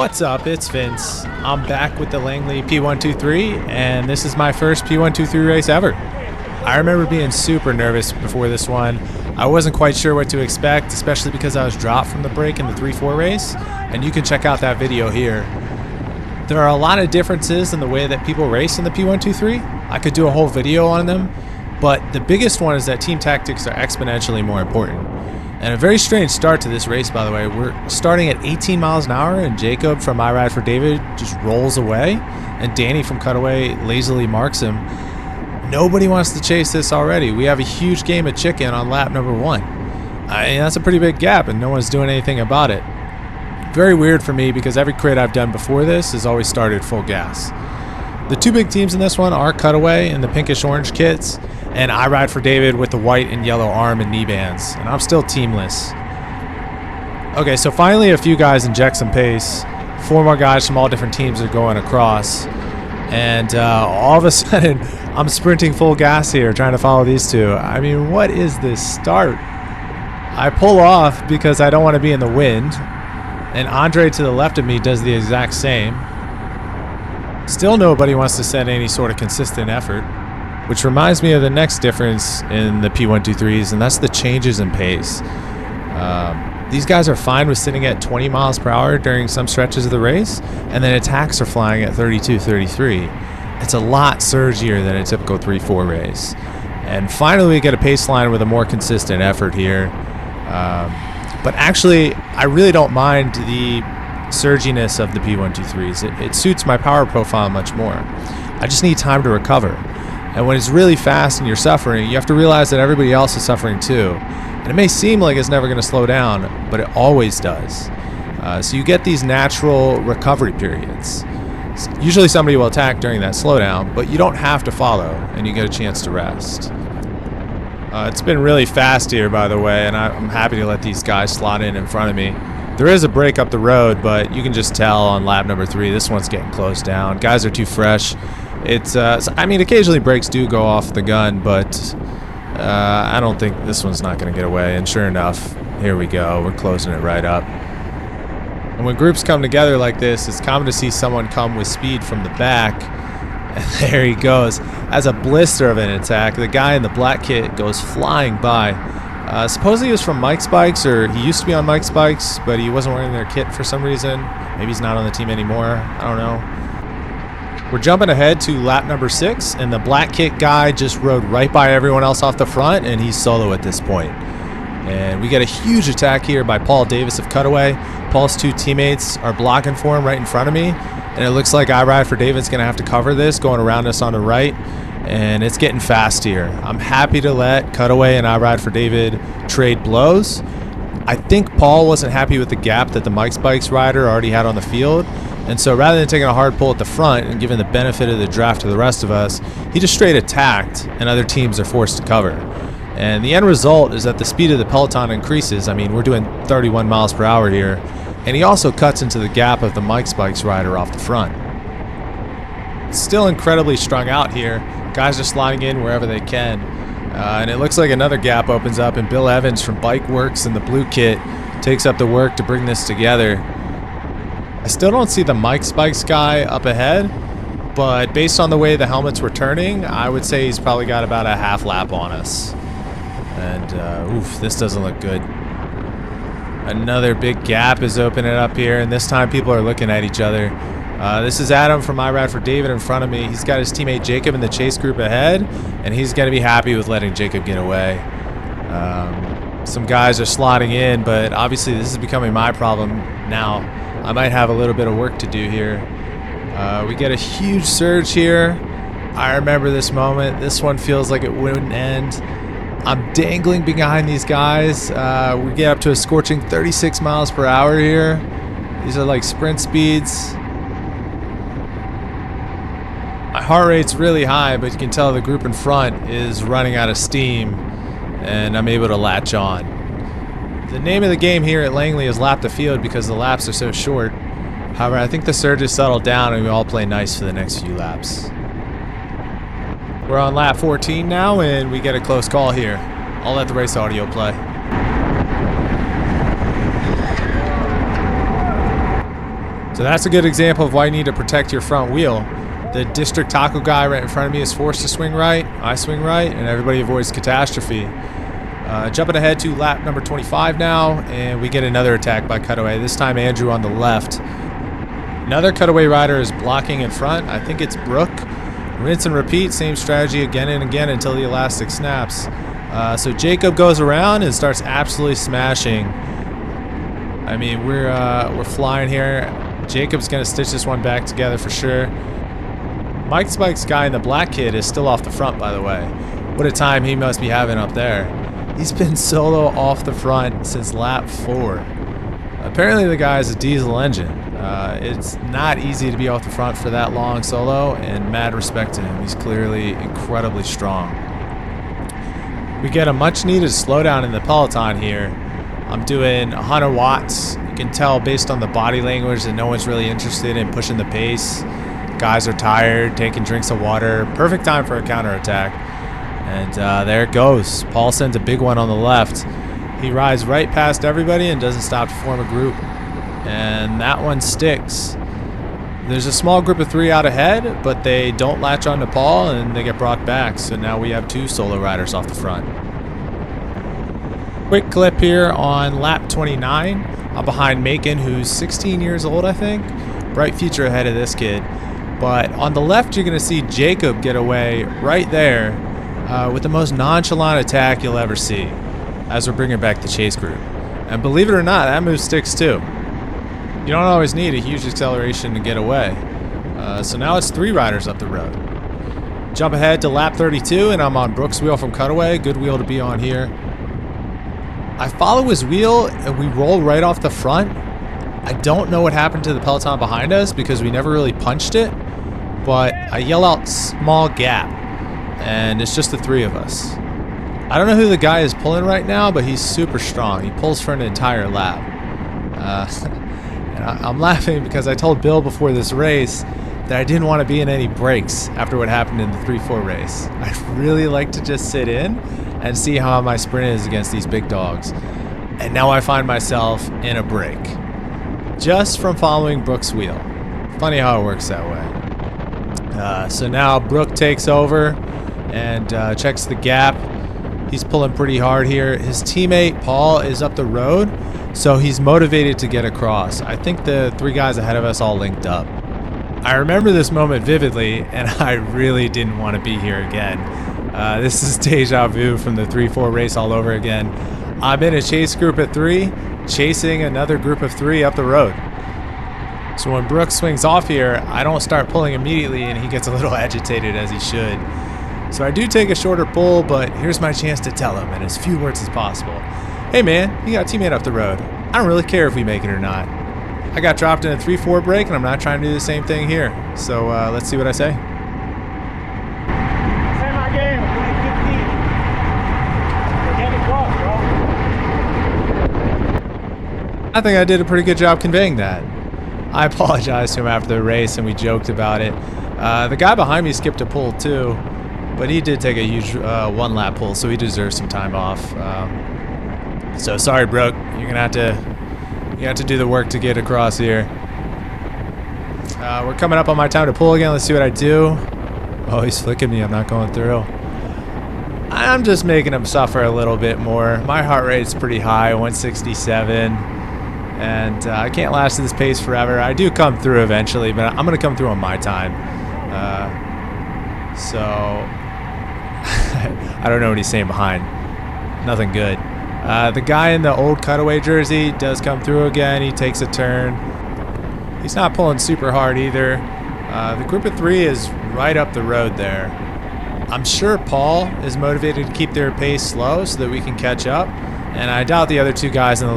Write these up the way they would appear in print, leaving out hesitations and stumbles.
What's up? It's Vince. I'm back with the Langley P123, and this is my first P123 race ever. I remember being super nervous before this one. I wasn't quite sure what to expect, especially because I was dropped from the break in the 3-4 race, and you can check out that video here. There are a lot of differences in the way that people race in the P123. I could do a whole video on them, but the biggest one is that team tactics are exponentially more important. And a very strange start to this race, by the way. We're starting at 18 miles an hour, and Jacob from I Ride for David just rolls away, and Danny from Cutaway lazily marks him. Nobody wants to chase this already. We have a huge game of chicken on lap number 1. That's a pretty big gap, and no one's doing anything about it. Very weird for me, because every crit I've done before this has always started full gas. The two big teams in this one are Cutaway in the pinkish-orange kits, and I Ride for David with the white and yellow arm and knee bands, and I'm still teamless. Okay, so finally a few guys inject some pace. 4 more guys from all different teams are going across, and all of a sudden I'm sprinting full gas here trying to follow these two. I mean, what is this start? I pull off because I don't want to be in the wind, and Andre to the left of me does the exact same. Still nobody wants to send any sort of consistent effort, which reminds me of the next difference in the P123s, and that's the changes in pace. These guys are fine with sitting at 20 miles per hour during some stretches of the race, and then attacks are flying at 32, 33. It's a lot surgier than a typical 3-4 race. And finally we get a pace line with a more consistent effort here. But actually, I really don't mind the surginess of the P123s. It suits my power profile much more. I just need time to recover. And when it's really fast and you're suffering, you have to realize that everybody else is suffering too. And it may seem like it's never going to slow down, but it always does. So you get these natural recovery periods. Usually somebody will attack during that slowdown, but you don't have to follow, and you get a chance to rest. It's been really fast here, by the way, and I'm happy to let these guys slot in front of me. There is a break up the road, but you can just tell on lap number 3, this one's getting closed down. Guys are too fresh. I mean, occasionally brakes do go off the gun, but I don't think this one's not going to get away. And sure enough, here we go. We're closing it right up. And when groups come together like this, it's common to see someone come with speed from the back. And there he goes. As a blister of an attack, the guy in the black kit goes flying by. Supposedly he was from Mike's Bikes, or he used to be on Mike's Bikes, but he wasn't wearing their kit for some reason. Maybe he's not on the team anymore. I don't know. We're jumping ahead to lap number 6, and the black kit guy just rode right by everyone else off the front, and he's solo at this point. And we get a huge attack here by Paul Davis of Cutaway. Paul's 2 teammates are blocking for him right in front of me, and it looks like I Ride for David's going to have to cover this, going around us on the right, and it's getting fast here. I'm happy to let Cutaway and I Ride for David trade blows. I think Paul wasn't happy with the gap that the Mike's Bikes rider already had on the field, and so rather than taking a hard pull at the front and giving the benefit of the draft to the rest of us, he just straight attacked, and other teams are forced to cover. And the end result is that the speed of the peloton increases. I mean, we're doing 31 miles per hour here, and he also cuts into the gap of the Mike's Bikes rider off the front. It's still incredibly strung out here. Guys are sliding in wherever they can. And it looks like another gap opens up, and Bill Evans from Bike Works in the blue kit takes up the work to bring this together. I still don't see the Mike's Bikes guy up ahead, but based on the way the helmets were turning, I would say he's probably got about a half lap on us. And oof, this doesn't look good. Another big gap is opening up here, and this time people are looking at each other. This is Adam from I Ride for David in front of me. He's got his teammate Jacob in the chase group ahead, and he's going to be happy with letting Jacob get away. Some guys are slotting in, but obviously this is becoming my problem now. I might have a little bit of work to do here. We get a huge surge here. I remember this moment. This one feels like it wouldn't end. I'm dangling behind these guys. We get up to a scorching 36 miles per hour here. These are like sprint speeds. My heart rate's really high, but you can tell the group in front is running out of steam, and I'm able to latch on. The name of the game here at Langley is lap the field because the laps are so short. However, I think the surges settle down and we all play nice for the next few laps. We're on lap 14 now, and we get a close call here. I'll let the race audio play. So that's a good example of why you need to protect your front wheel. The district taco guy right in front of me is forced to swing right, I swing right, and everybody avoids catastrophe. Jumping ahead to lap number 25 now, and we get another attack by Cutaway, this time Andrew on the left. Another Cutaway rider is blocking in front. I think it's Brooke. Rinse and repeat, same strategy again and again until the elastic snaps. So Jacob goes around and starts absolutely smashing. I mean, we're flying here. Jacob's going to stitch this one back together for sure. Mike Spike's guy in the black kid is still off the front, by the way. What a time he must be having up there. He's been solo off the front since lap 4. Apparently the guy has a diesel engine. It's not easy to be off the front for that long solo, and mad respect to him. He's clearly incredibly strong. We get a much needed slowdown in the peloton here. I'm doing 100 watts. You can tell based on the body language that no one's really interested in pushing the pace. Guys are tired, taking drinks of water. Perfect time for a counterattack. And there it goes. Paul sends a big one on the left. He rides right past everybody and doesn't stop to form a group. And that one sticks. There's a small group of 3 out ahead, but they don't latch on to Paul and they get brought back. So now we have 2 solo riders off the front. Quick clip here on lap 29. I'm behind Macon, who's 16 years old, I think. Bright future ahead of this kid. But on the left, you're going to see Jacob get away right there with the most nonchalant attack you'll ever see as we're bringing back the chase group. And believe it or not, that move sticks too. You don't always need a huge acceleration to get away. So now it's 3 riders up the road. Jump ahead to lap 32, and I'm on Brooks' wheel from Cutaway. Good wheel to be on here. I follow his wheel, and we roll right off the front. I don't know what happened to the peloton behind us because we never really punched it, but I yell out small gap, and it's just the 3 of us. I don't know who the guy is pulling right now, but he's super strong. He pulls for an entire lap. And I'm laughing because I told Bill before this race that I didn't want to be in any breaks after what happened in the 3-4 race. I'd really like to just sit in and see how my sprint is against these big dogs. And now I find myself in a break, just from following Brooke's wheel. Funny how it works that way. So now Brooke takes over and checks the gap. He's pulling pretty hard here. His teammate Paul is up the road, so he's motivated to get across. I think the 3 guys ahead of us all linked up. I remember this moment vividly, and I really didn't want to be here again. This is Deja Vu from the 3-4 race all over again. I'm in a chase group of 3, chasing another group of 3 up the road. So when Brooks swings off here, I don't start pulling immediately, and he gets a little agitated, as he should. So I do take a shorter pull, but here's my chance to tell him in as few words as possible. Hey man, you got a teammate up the road. I don't really care if we make it or not. I got dropped in a 3-4 break, and I'm not trying to do the same thing here. So let's see what I say. Say my game. I think I did a pretty good job conveying that. I apologized to him after the race, and we joked about it. The guy behind me skipped a pull too, but he did take a huge 1-lap pull, so he deserves some time off. So sorry, Brooke. You're gonna have to do the work to get across here. We're coming up on my time to pull again. Let's see what I do. Oh, he's flicking me. I'm not going through. I'm just making him suffer a little bit more. My heart rate's pretty high, 167. And I can't last at this pace forever. I do come through eventually, but I'm going to come through on my time. So I don't know what he's saying behind. Nothing good. The guy in the old Cutaway jersey does come through again. He takes a turn. He's not pulling super hard either. The group of 3 is right up the road there. I'm sure Paul is motivated to keep their pace slow so that we can catch up. And I doubt the other 2 guys in the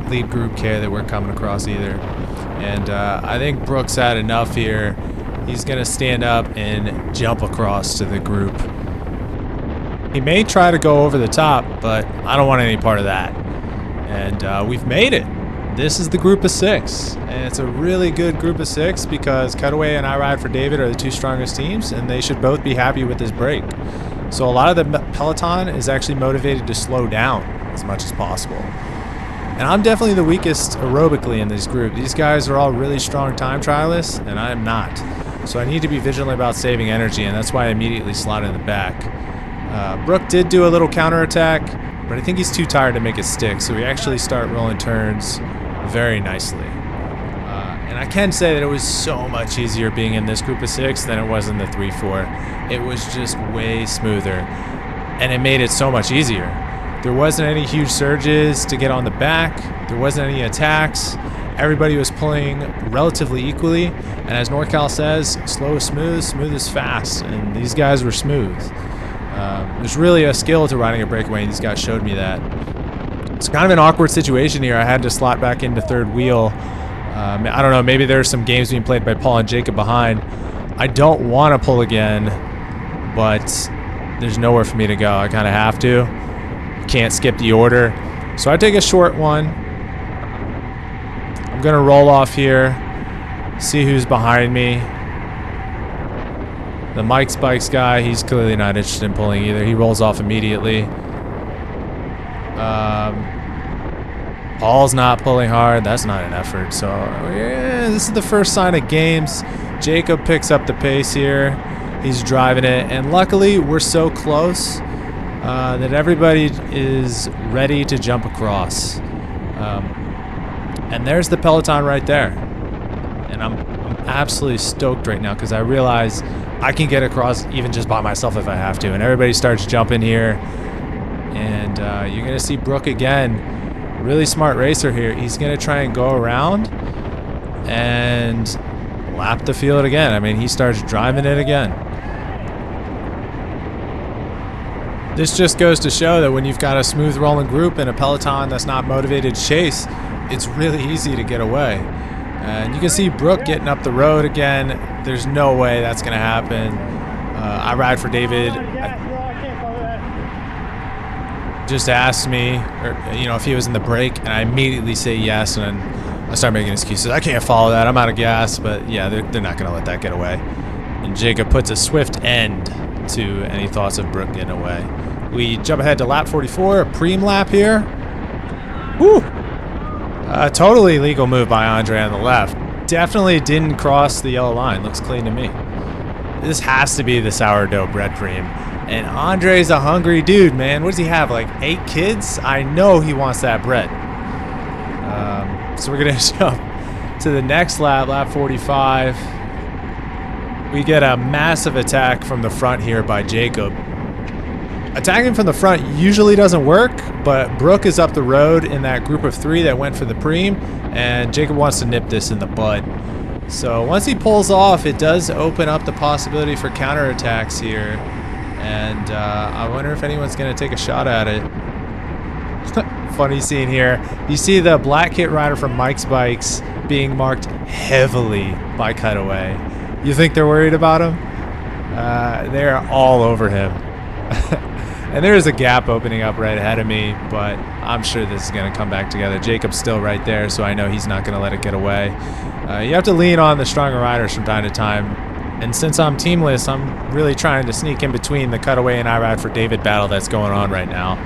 lead group care that we're coming across either. And I think Brooks had enough here. He's going to stand up and jump across to the group. He may try to go over the top, but I don't want any part of that. And we've made it. This is the group of 6. And it's a really good group of 6 because Cutaway and I Ride for David are the 2 strongest teams, and they should both be happy with this break. So a lot of the peloton is actually motivated to slow down as much as possible. And I'm definitely the weakest aerobically in this group. These guys are all really strong time trialists, and I'm not. So I need to be vigilant about saving energy, and that's why I immediately slotted in the back. Brooke did do a little counterattack, but I think he's too tired to make it stick, so we actually start rolling turns very nicely. And I can say that it was so much easier being in this group of 6 than it was in the 3-4. It was just way smoother, and it made it so much easier. There wasn't any huge surges to get on the back. There wasn't any attacks. Everybody was pulling relatively equally. And as NorCal says, slow is smooth, smooth is fast. And these guys were smooth. There's really a skill to riding a breakaway, and these guys showed me that. It's kind of an awkward situation here. I had to slot back into third wheel. I don't know, maybe there's some games being played by Paul and Jacob behind. I don't want to pull again, but there's nowhere for me to go. I kind of have to. Can't skip the order. So I take a short one. I'm going to roll off here, see who's behind me. The Mike's Bikes guy, he's clearly not interested in pulling either. He rolls off immediately. Paul's not pulling hard. That's not an effort. So yeah, this is the first sign of games. Jacob picks up the pace here. He's driving it. And luckily, we're so close that everybody is ready to jump across. And there's the peloton right there. And I'm absolutely stoked right now because I realize I can get across even just by myself if I have to. And everybody starts jumping here. And you're going to see Brooke again. Really smart racer here. He's going to try and go around and lap the field again. I mean, he starts driving it again. This just goes to show that when you've got a smooth rolling group and a peloton that's not motivated to chase, it's really easy to get away. And you can see Brooke getting up the road again. There's no way that's going to happen. I ride for David. Just asked me, if he was in the break, and I immediately say yes, and I start making excuses. I can't follow that. I'm out of gas, but yeah, they're not going to let that get away. And Jacob puts a swift end to any thoughts of Brooke getting away. We jump ahead to lap 44, a preem lap here. Woo! Totally legal move by Andre on the left. Definitely didn't cross the yellow line. Looks clean to me. This has to be the sourdough bread preem. And Andre's a hungry dude, man. What does he have, like 8 kids? I know he wants that bread. So we're going to jump to the next lap, lap 45. We get a massive attack from the front here by Jacob. Attacking from the front usually doesn't work, but Brooke is up the road in that group of 3 that went for the preem, and Jacob wants to nip this in the bud. So once he pulls off, it does open up the possibility for counterattacks here. And I wonder if anyone's going to take a shot at it. Funny scene here. You see the black kit rider from Mike's Bikes being marked heavily by Cutaway. You think they're worried about him? They're all over him. And there is a gap opening up right ahead of me, but I'm sure this is going to come back together. Jacob's still right there, so I know he's not going to let it get away. You have to lean on the stronger riders from time to time. And since I'm teamless, I'm really trying to sneak in between the Cutaway and I Ride for David battle that's going on right now.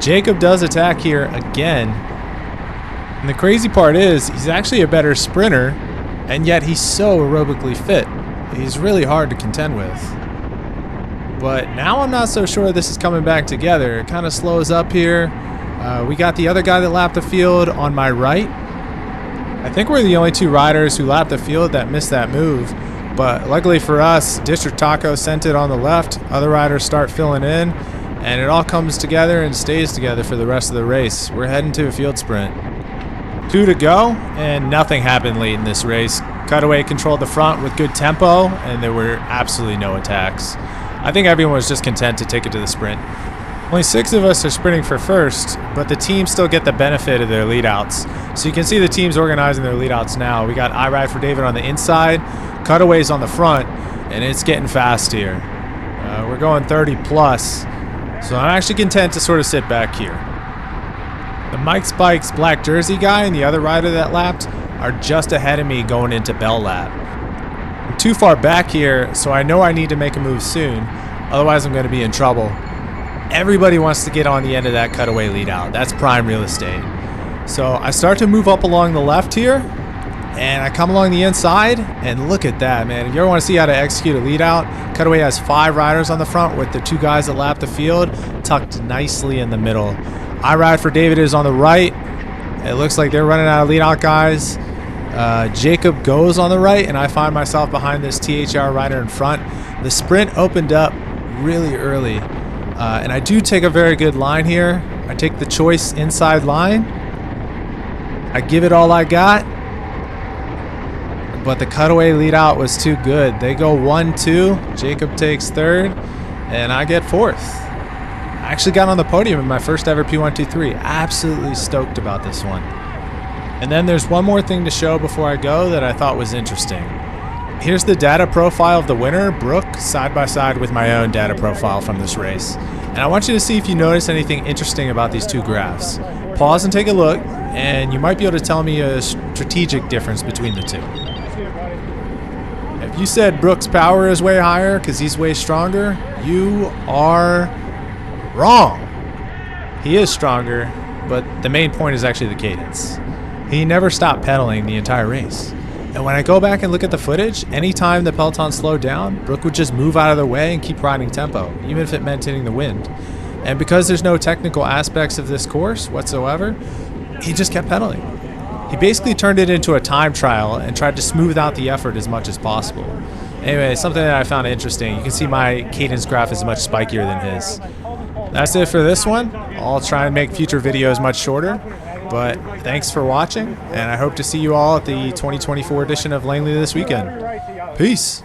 Jacob does attack here again. And the crazy part is, he's actually a better sprinter, and yet he's so aerobically fit. He's really hard to contend with. But now I'm not so sure this is coming back together. It kind of slows up here. We got the other guy that lapped the field on my right. I think we're the only 2 riders who lapped the field that missed that move. But luckily for us, District Taco sent it on the left. Other riders start filling in, and it all comes together and stays together for the rest of the race. We're heading to a field sprint. 2 to go, and nothing happened late in this race. Cutaway controlled the front with good tempo, and there were absolutely no attacks. I think everyone was just content to take it to the sprint. Only 6 of us are sprinting for first, but the teams still get the benefit of their leadouts. So you can see the teams organizing their leadouts now. We got I Ride for David on the inside, Cutaways on the front, and it's getting fast here. We're going 30 plus, so I'm actually content to sort of sit back here. The Mike's Bikes black jersey guy and the other rider that lapped are just ahead of me going into Bell Lap. I'm too far back here, so I know I need to make a move soon, otherwise I'm going to be in trouble. Everybody wants to get on the end of that Cutaway lead out. That's prime real estate. So I start to move up along the left here, and I come along the inside, and look at that, man. If you ever want to see how to execute a lead out, Cutaway has 5 riders on the front with the 2 guys that lap the field tucked nicely in the middle. I ride for David is on the right. It looks like they're running out of lead out guys. Jacob goes on the right, and I find myself behind this THR rider in front. The sprint opened up really early, and I do take a very good line here. I take the choice inside line. I give it all I got, but the Cutaway lead out was too good. They go 1-2. Jacob takes 3rd, and I get 4th. I actually got on the podium in my first ever P123. Absolutely stoked about this one. And then there's one more thing to show before I go that I thought was interesting. Here's the data profile of the winner, Brooke, side by side with my own data profile from this race. And I want you to see if you notice anything interesting about these 2 graphs. Pause and take a look, and you might be able to tell me a strategic difference between the 2. If you said Brooke's power is way higher because he's way stronger, you are wrong. He is stronger, but the main point is actually the cadence. He never stopped pedaling the entire race. And when I go back and look at the footage, anytime the peloton slowed down, Brooke would just move out of their way and keep riding tempo, even if it meant hitting the wind. And because there's no technical aspects of this course whatsoever, he just kept pedaling. He basically turned it into a time trial and tried to smooth out the effort as much as possible. Anyway, something that I found interesting. You can see my cadence graph is much spikier than his. That's it for this one. I'll try and make future videos much shorter. But thanks for watching, and I hope to see you all at the 2024 edition of Langley this weekend. Peace.